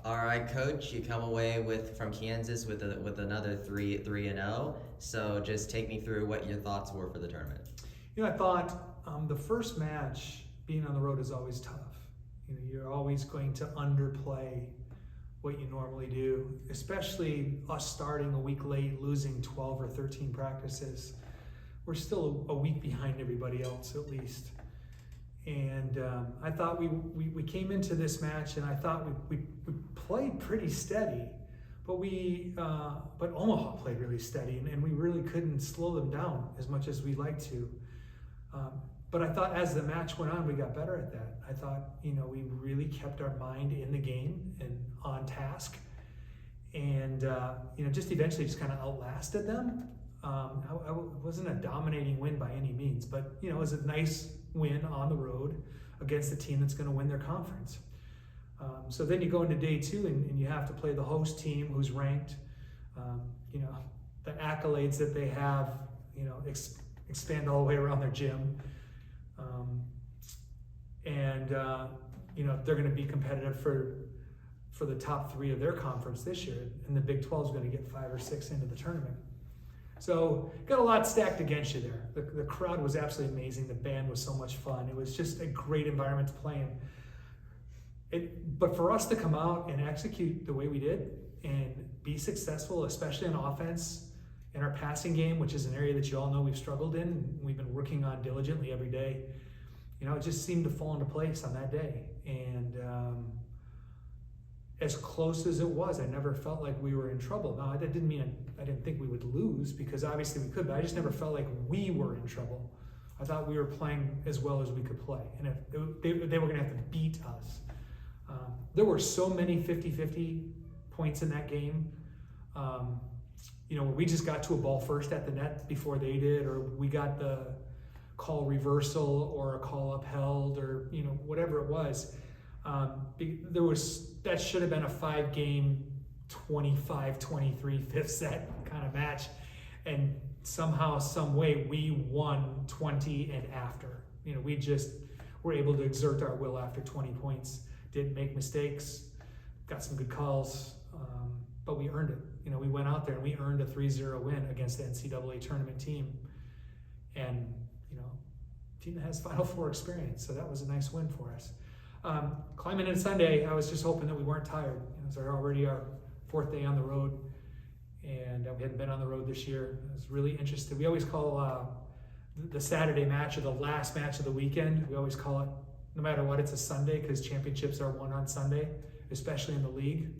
All right, Coach, you come away from Kansas with another 3-0. So just take me through what your thoughts were for the tournament. I thought the first match, being on the road, is always tough. You're always going to underplay what you normally do, especially us starting a week late, losing 12 or 13 practices. We're still a week behind everybody else, at least. And I thought we came into this match, and I thought we played pretty steady, but Omaha played really steady, and we really couldn't slow them down as much as we'd like to. But I thought as the match went on, we got better at that. I thought, we really kept our mind in the game and on task, and just eventually just kind of outlasted them. It wasn't a dominating win by any means, but it was a nice win on the road against a team that's going to win their conference. So then you go into day two, and you have to play the host team who's ranked. The accolades that they have, expand all the way around their gym. They're going to be competitive for the top 3 of their conference this year, and the Big 12 is going to get 5 or 6 into the tournament. So got a lot stacked against you there. The crowd was absolutely amazing. The band was so much fun. It was just a great environment to play in. But for us to come out and execute the way we did and be successful, especially on offense, in our passing game, which is an area that you all know we've struggled in, and we've been working on diligently every day, it just seemed to fall into place on that day. And as close as it was, I never felt like we were in trouble. Now, that didn't mean I didn't think we would lose, because obviously we could, but I just never felt like we were in trouble. I thought we were playing as well as we could play, and if they were going to have to beat us. There were so many 50-50 points in that game. Where we just got to a ball first at the net before they did, or we got the call reversal or a call upheld, or whatever it was. That should have been a 5-game, 25-23 fifth set kind of match, and somehow, some way, we won 20 and after. We just were able to exert our will after 20 points. Didn't make mistakes, got some good calls, but we earned it. We went out there and we earned a 3-0 win against the NCAA tournament team, and team that has Final Four experience. So that was a nice win for us. Climbing into Sunday, I was just hoping that we weren't tired. It was already our 4th day on the road, and we hadn't been on the road this year. I was really interested. We always call the Saturday match, or the last match of the weekend, we always call it, no matter what, it's a Sunday, because championships are won on Sunday, especially in the league.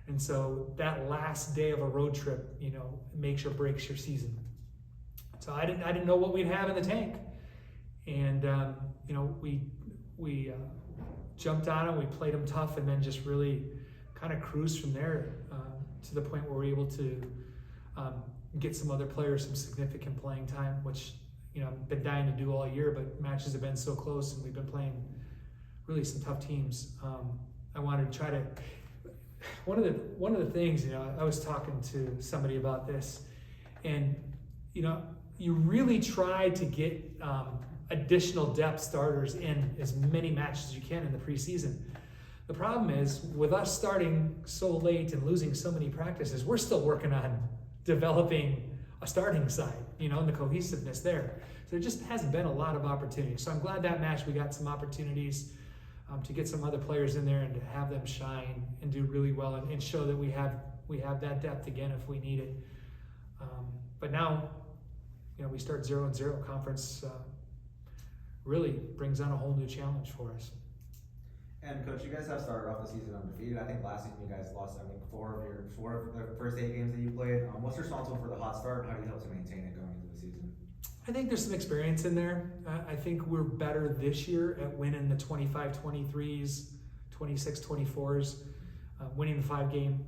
And so that last day of a road trip, makes or breaks your season. So I didn't know what we'd have in the tank, and we jumped on them, we played them tough, and then just really kind of cruised from there to the point where we were able to get some other players some significant playing time, which I've been dying to do all year, but matches have been so close, and we've been playing really some tough teams. I wanted to try to. One of the things, I was talking to somebody about this, and you really try to get additional depth starters in as many matches as you can in the preseason. The problem is, with us starting so late and losing so many practices, we're still working on developing a starting side, and the cohesiveness there. So there just hasn't been a lot of opportunities. So I'm glad that match we got some opportunities to get some other players in there and to have them shine and do really well, and show that we have that depth again if we need it. But now, we start 0-0 conference. Really brings on a whole new challenge for us. And Coach, you guys have started off the season undefeated. I think last season you guys lost 4 of the first 8 games that you played. What's responsible for the hot start, and how do you help to maintain it going into the season? I think there's some experience in there. I think we're better this year at winning the 25-23s, 26-24s, winning the 5-game.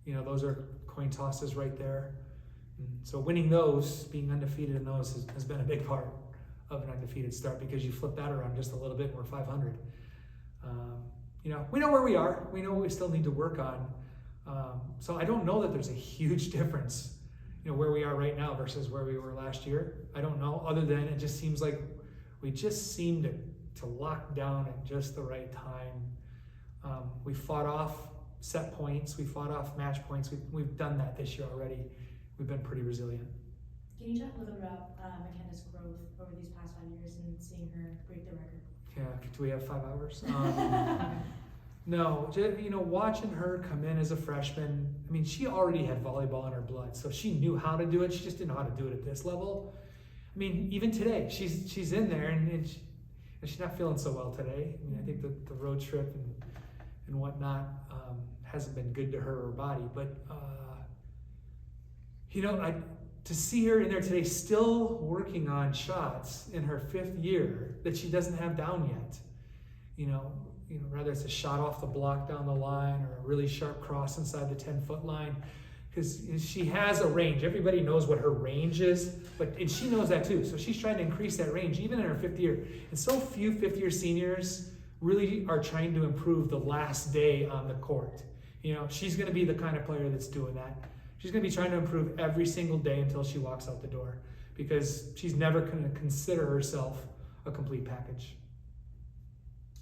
Those are coin tosses right there. So winning those, being undefeated in those, has been a big part of an undefeated start, because you flip that around just a little bit and we're 500. We know where we are. We know what we still need to work on. So I don't know that there's a huge difference, where we are right now versus where we were last year. I don't know, other than it just seems like we just seem to lock down at just the right time. We fought off set points. We fought off match points. We've done that this year already. We've been pretty resilient. Can you talk a little bit about McKenna's growth over these past 5 years and seeing her break the record? Yeah, do we have 5 hours? No, watching her come in as a freshman, I mean, she already had volleyball in her blood, so she knew how to do it. She just didn't know how to do it at this level. I mean, even today, she's in there, and she's not feeling so well today. I mean, I think the road trip and whatnot hasn't been good to her body. But, to see her in there today still working on shots in her 5th year that she doesn't have down yet, whether it's a shot off the block down the line or a really sharp cross inside the 10-foot line, because she has a range. Everybody knows what her range is, and she knows that too. So she's trying to increase that range even in her 5th year. And so few 5th-year seniors really are trying to improve the last day on the court. She's going to be the kind of player that's doing that. She's going to be trying to improve every single day until she walks out the door, because she's never going to consider herself a complete package.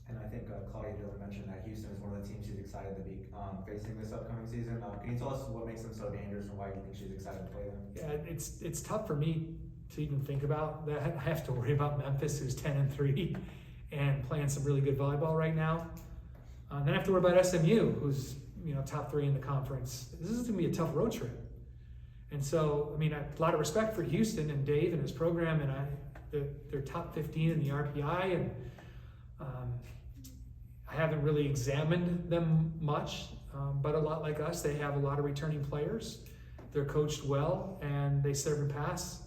And I think Claudia Dillon mentioned that Houston is one of the teams she's excited to be facing this upcoming season. Can you tell us what makes them so dangerous and why you think she's excited to play them? Yeah, it's tough for me to even think about that. I have to worry about Memphis, who's 10-3 and playing some really good volleyball right now. Then I have to worry about SMU, who's top 3 in the conference. This is going to be a tough road trip. And so, I mean, a lot of respect for Houston and Dave and his program, and they're top 15 in the RPI, and I haven't really examined them much, but a lot like us, they have a lot of returning players. They're coached well, and they serve and pass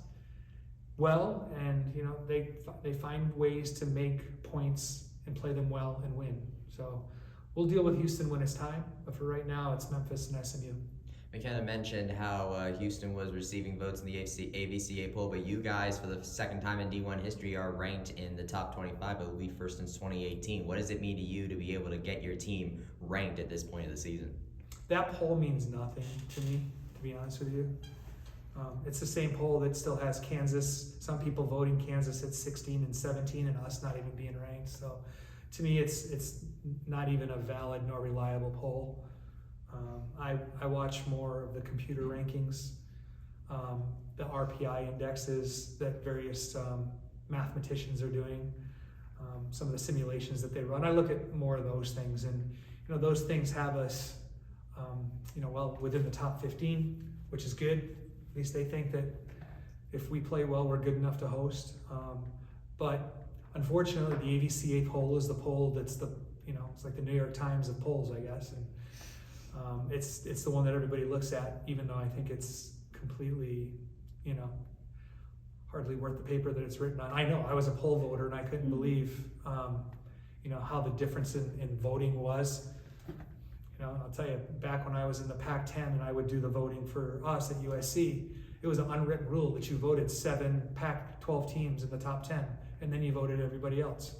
well, and they find ways to make points and play them well and win. So we'll deal with Houston when it's time, but for right now, it's Memphis and SMU. McKenna mentioned how Houston was receiving votes in the AVCA poll, but you guys, for the 2nd time in D1 history, are ranked in the top 25, I believe, first since 2018. What does it mean to you to be able to get your team ranked at this point of the season? That poll means nothing to me, to be honest with you. It's the same poll that still has Kansas, some people voting Kansas at 16 and 17, and us not even being ranked. So to me, it's not even a valid nor reliable poll. I watch more of the computer rankings, the RPI indexes that various mathematicians are doing, some of the simulations that they run. I look at more of those things, and those things have us, within the top 15, which is good. At least they think that if we play well, we're good enough to host. But unfortunately, the AVCA poll is the poll that's it's like the New York Times of polls, I guess. And it's the one that everybody looks at, even though I think it's completely, hardly worth the paper that it's written on. I know, I was a poll voter, and I couldn't believe, how the difference in voting was. I'll tell you, back when I was in the Pac-10 and I would do the voting for us at USC, it was an unwritten rule that you voted 7 Pac-12 teams in the top 10, and then you voted everybody else.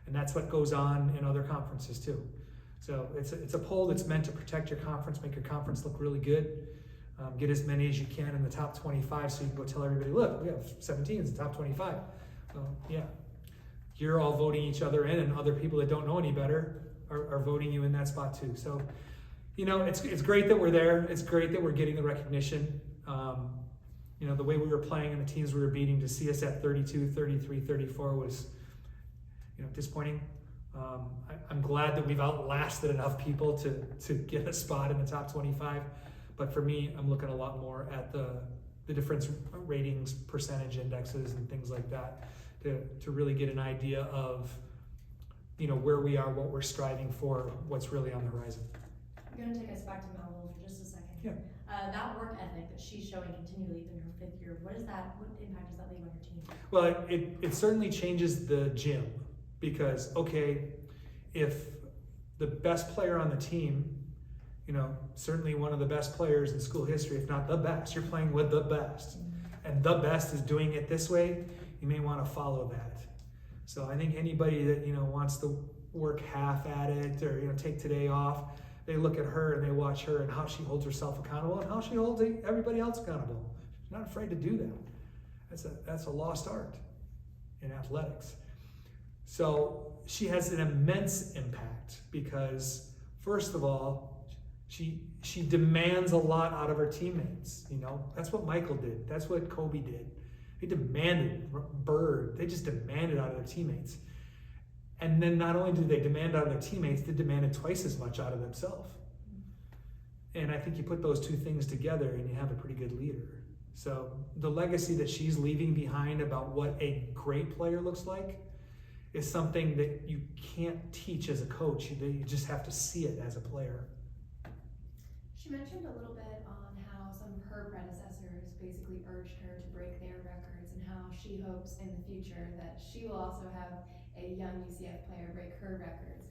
And that's what goes on in other conferences too. So it's a poll that's meant to protect your conference, make your conference look really good, get as many as you can in the top 25, so you can go tell everybody, look, we have 17 in the top 25. Well, yeah, you're all voting each other in, and other people that don't know any better are voting you in that spot too. So, it's great that we're there. It's great that we're getting the recognition. The way we were playing and the teams we were beating, to see us at 32, 33, 34 was, disappointing. I'm glad that we've outlasted enough people to get a spot in the top 25. But for me, I'm looking a lot more at the difference ratings, percentage indexes, and things like that to really get an idea of, where we are, what we're striving for, what's really on the horizon. I'm going to take us back to Melville for just a second. Yeah. That work ethic that she's showing continually in her 5th year, what impact does that leave on your team? Well, it certainly changes the gym, because, okay, if the best player on the team, certainly one of the best players in school history, if not the best, you're playing with the best, and the best is doing it this way, you may want to follow that. So I think anybody that, wants to work half at it or, take today off, they look at her and they watch her and how she holds herself accountable and how she holds everybody else accountable. She's not afraid to do that. That's a lost art in athletics. So she has an immense impact because, first of all, She demands a lot out of her teammates. You know, that's what Michael did. That's what Kobe did. They demanded, Bird, they just demanded out of their teammates. And then not only did they demand out of their teammates, they demanded twice as much out of themselves. And I think you put those two things together and you have a pretty good leader. So the legacy that she's leaving behind about what a great player looks like is something that you can't teach as a coach. You just have to see it as a player. She mentioned a little bit on how some of her predecessors basically urged her to break their records and how she hopes in the future that she will also have a young UCF player break her records.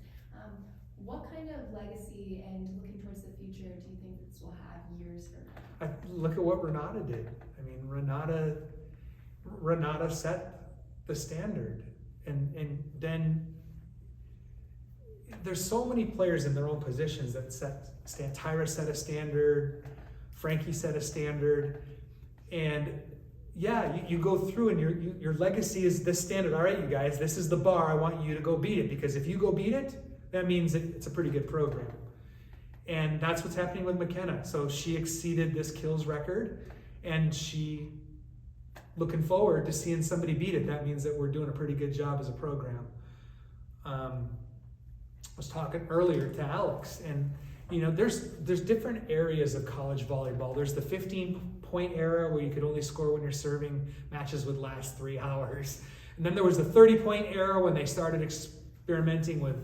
What kind of legacy and looking towards the future do you think this will have years from now? Look at what Renata did. I mean, Renata set the standard. And then there's so many players in their own positions that Tyra set a standard, Frankie set a standard, and yeah, you go through and your legacy is this standard. All right, you guys, this is the bar. I want you to go beat it, because if you go beat it, that means it's a pretty good program. And that's what's happening with McKenna. So she exceeded this kills record, and she looking forward to seeing somebody beat it. That means that we're doing a pretty good job as a program. I was talking earlier to Alex, and you know, there's different areas of college volleyball. There's the 15-point era where you could only score when you're serving. Matches would last 3 hours. And then there was the 30-point era when they started experimenting with,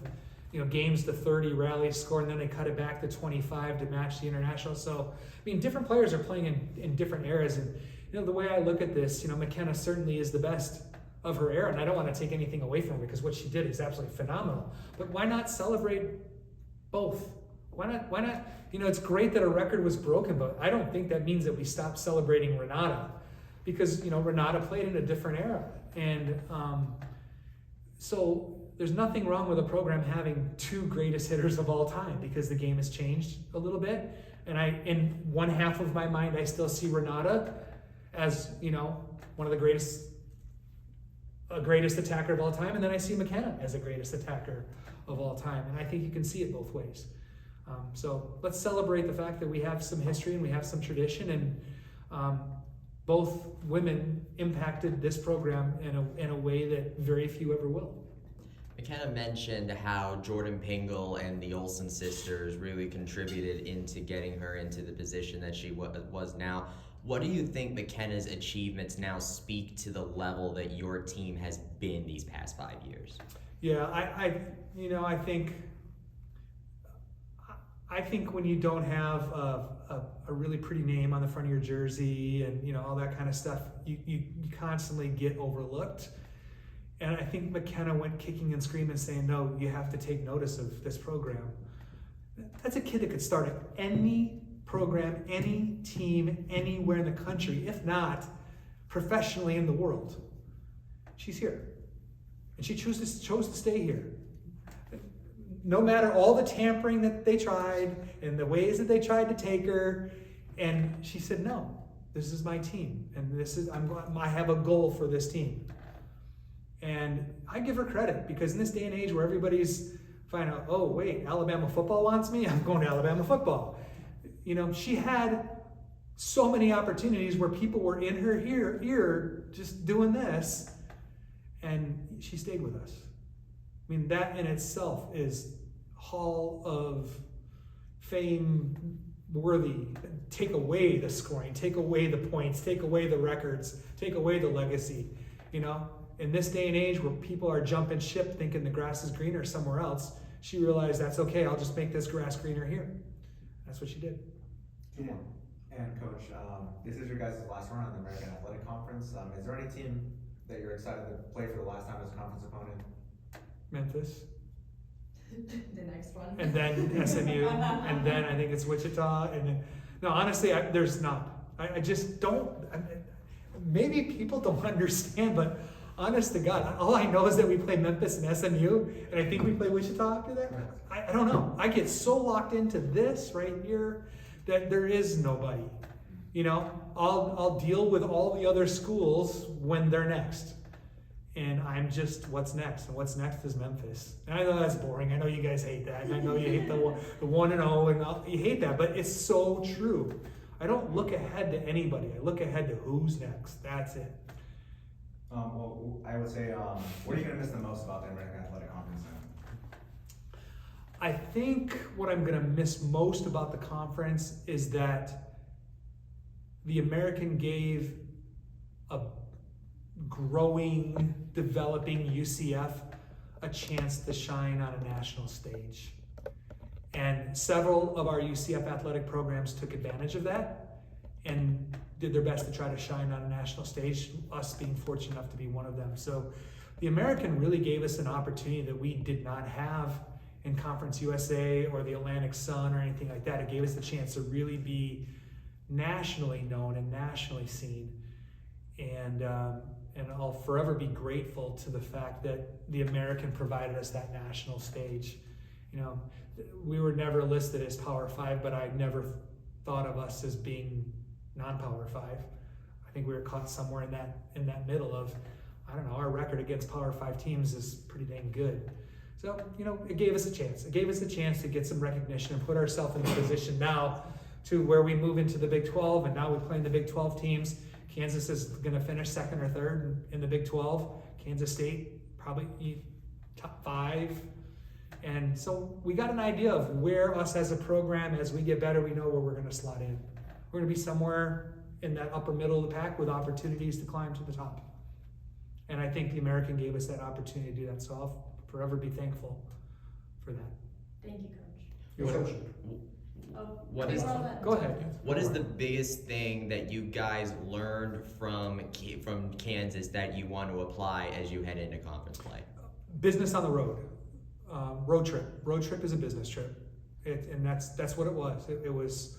you know, games to 30 rallies score, and then they cut it back to 25 to match the international. So, I mean, different players are playing in different eras. And, you know, the way I look at this, you know, McKenna certainly is the best of her era, and I don't want to take anything away from her because what she did is absolutely phenomenal. But why not celebrate both? Why not, you know, it's great that a record was broken, but I don't think that means that we stop celebrating Renata, because, you know, Renata played in a different era. And so there's nothing wrong with a program having 2 greatest hitters of all time, because the game has changed a little bit. And in one half of my mind, I still see Renata as, you know, one of the greatest attacker of all time, and then I see McKenna as the greatest attacker of all time, and I think you can see it both ways. So let's celebrate the fact that we have some history and we have some tradition, and both women impacted this program in a way that very few ever will. McKenna mentioned how Jordan Pingle and the Olsen sisters really contributed into getting her into the position that she was now. What do you think McKenna's achievements now speak to the level that your team has been these past 5 years? Yeah, I think when you don't have a really pretty name on the front of your jersey and, you know, all that kind of stuff, you constantly get overlooked. And I think McKenna went kicking and screaming saying, no, you have to take notice of this program. That's a kid that could start at any program, any team, anywhere in the country, if not professionally in the world. She's here. And she chose to stay here. No matter all the tampering that they tried and the ways that they tried to take her, and she said, no, this is my team, and I have a goal for this team. And I give her credit, because in this day and age where everybody's finding out, oh wait, Alabama football wants me, I'm going to Alabama football. You know, she had so many opportunities where people were in her ear just doing this, and she stayed with us. I mean, that in itself is Hall of Fame worthy. Take away the scoring, take away the points, take away the records, take away the legacy. You know, in this day and age where people are jumping ship thinking the grass is greener somewhere else, she realized that's okay, I'll just make this grass greener here. That's what she did. Two more. And Coach, this is your guys' last run on the American Athletic Conference. Is there any team that you're excited to play for the last time as a conference opponent? Memphis. The next one. And then SMU. And then I think it's Wichita. And then, no, honestly, there's not. I just don't. Maybe people don't understand, but honest to God, all I know is that we play Memphis and SMU, and I think we play Wichita after that. I don't know. I get so locked into this right here that there is nobody. You know, I'll deal with all the other schools when they're next. And I'm just, what's next? And what's next is Memphis. And I know that's boring. I know you guys hate that. And I know you hate the 1-0 and you hate that, but it's so true. I don't look ahead to anybody. I look ahead to who's next. That's it. Well, I would say, what are you going to miss the most about the American Athletic Conference then? I think what I'm going to miss most about the conference is that the American gave a growing, developing UCF a chance to shine on a national stage. And several of our UCF athletic programs took advantage of that and did their best to try to shine on a national stage, us being fortunate enough to be one of them. So the American really gave us an opportunity that we did not have in Conference USA or the Atlantic Sun or anything like that. It gave us the chance to really be nationally known and nationally seen. And I'll forever be grateful to the fact that the American provided us that national stage. You know, we were never listed as Power 5, but I never thought of us as being non-Power 5. I think we were caught somewhere in that middle of, I don't know, our record against Power 5 teams is pretty dang good. So, you know, it gave us a chance. It gave us a chance to get some recognition and put ourselves in the position now to where we move into the Big 12, and now we play in the Big 12 teams. Kansas is going to finish second or third in the Big 12. Kansas State probably top 5. And so we got an idea of where us as a program, as we get better, we know where we're going to slot in. We're going to be somewhere in that upper middle of the pack with opportunities to climb to the top. And I think the American gave us that opportunity to do that. So I'll forever be thankful for that. Thank you, Coach. You're welcome. What is- Go ahead. What is the biggest thing that you guys learned from Kansas that you want to apply as you head into conference play? Business on the road. Road trip. Road trip is a business trip. And that's what it was. It was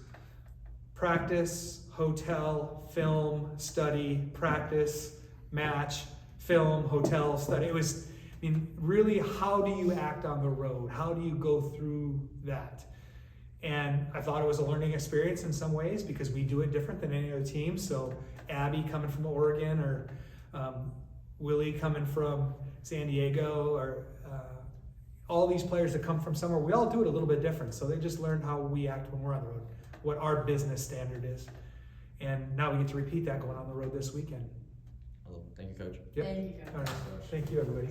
practice, hotel, film, study, practice, match, film, hotel, study. It was, I mean, really, how do you act on the road? How do you go through that? And I thought it was a learning experience in some ways because we do it different than any other team. So Abby coming from Oregon or Willie coming from San Diego or all these players that come from somewhere, we all do it a little bit different. So they just learned how we act when we're on the road, what our business standard is. And now we get to repeat that going on the road this weekend. Thank you, Coach. Yep. Thank you, Coach. All right. Thank you, everybody.